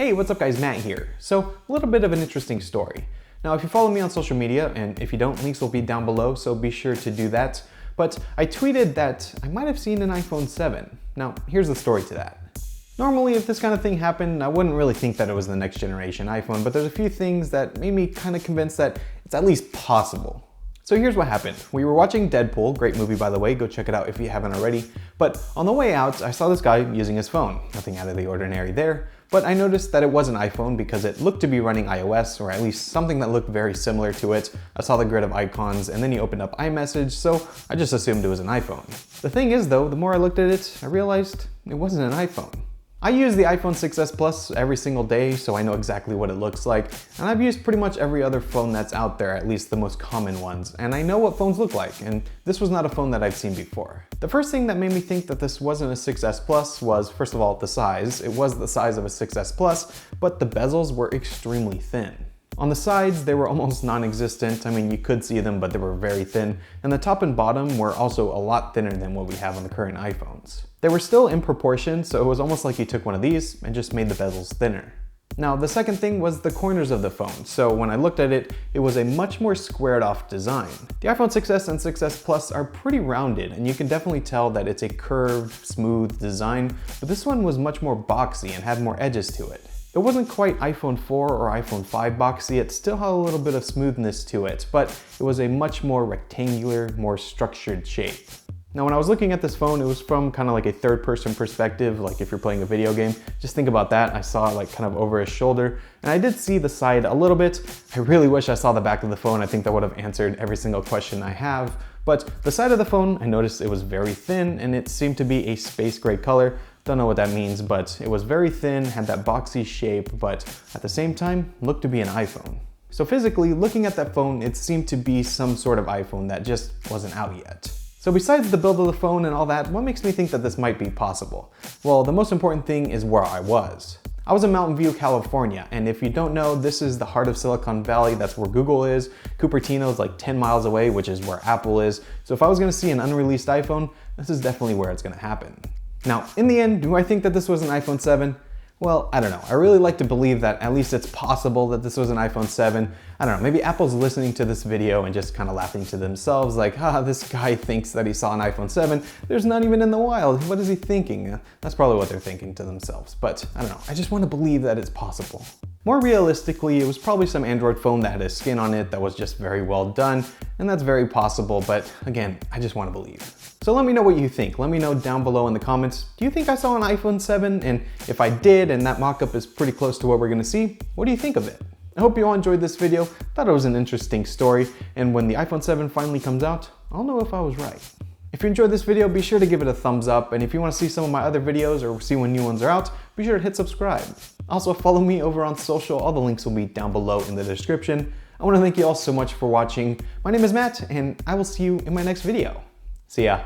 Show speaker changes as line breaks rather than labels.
Hey, what's up guys, Matt here. So, a little bit of an interesting story. Now, if you follow me on social media, and if you don't, links will be down below, so be sure to do that. But I tweeted that I might have seen an iPhone 7. Now, here's the story to that. Normally, if this kind of thing happened, I wouldn't really think that it was the next generation iPhone, but there's a few things that made me kind of convinced that it's at least possible. So here's what happened. We were watching Deadpool, great movie by the way, go check it out if you haven't already. But on the way out, I saw this guy using his phone. Nothing out of the ordinary there. But I noticed that it was an iPhone because it looked to be running iOS, or at least something that looked very similar to it. I saw the grid of icons and then he opened up iMessage, so I just assumed it was an iPhone. The thing is though, the more I looked at it, I realized it wasn't an iPhone. I use the iPhone 6s Plus every single day, so I know exactly what it looks like, and I've used pretty much every other phone that's out there, at least the most common ones, and I know what phones look like, and this was not a phone that I've seen before. The first thing that made me think that this wasn't a 6s Plus was, first of all, the size. It was the size of a 6s Plus, but the bezels were extremely thin. On the sides, they were almost non-existent. I mean, you could see them, but they were very thin. And the top and bottom were also a lot thinner than what we have on the current iPhones. They were still in proportion, so it was almost like you took one of these and just made the bezels thinner. Now, the second thing was the corners of the phone. So when I looked at it, it was a much more squared off design. The iPhone 6s and 6s Plus are pretty rounded, and you can definitely tell that it's a curved, smooth design, but this one was much more boxy and had more edges to it. It wasn't quite iPhone 4 or iPhone 5 boxy, it still had a little bit of smoothness to it, but it was a much more rectangular, more structured shape. Now when I was looking at this phone, it was from kind of like a third-person perspective, like if you're playing a video game. Just think about that. I saw it like kind of over his shoulder, and I did see the side a little bit. I really wish I saw the back of the phone. I think that would have answered every single question I have. But the side of the phone, I noticed it was very thin, and it seemed to be a space gray color. Don't know what that means, but it was very thin, had that boxy shape, but at the same time, looked to be an iPhone. So physically, looking at that phone, it seemed to be some sort of iPhone that just wasn't out yet. So besides the build of the phone and all that, what makes me think that this might be possible? Well, the most important thing is where I was. I was in Mountain View, California, and if you don't know, this is the heart of Silicon Valley. That's where Google is. Cupertino is like 10 miles away, which is where Apple is. So if I was gonna see an unreleased iPhone, this is definitely where it's gonna happen. Now, in the end, do I think that this was an iPhone 7? Well, I don't know. I really like to believe that at least it's possible that this was an iPhone 7. I don't know, maybe Apple's listening to this video and just kind of laughing to themselves like, this guy thinks that he saw an iPhone 7. There's not even in the wild. What is he thinking? That's probably what they're thinking to themselves. But I don't know, I just want to believe that it's possible. More realistically, it was probably some Android phone that had a skin on it that was just very well done, and that's very possible, but again, I just want to believe. So let me know what you think. Let me know down below in the comments, do you think I saw an iPhone 7? And if I did, and that mock-up is pretty close to what we're gonna see, what do you think of it? I hope you all enjoyed this video, thought it was an interesting story, and when the iPhone 7 finally comes out, I'll know if I was right. If you enjoyed this video, be sure to give it a thumbs up, and if you want to see some of my other videos or see when new ones are out, be sure to hit subscribe. Also, follow me over on social. All the links will be down below in the description. I want to thank you all so much for watching. My name is Matt, and I will see you in my next video. See ya.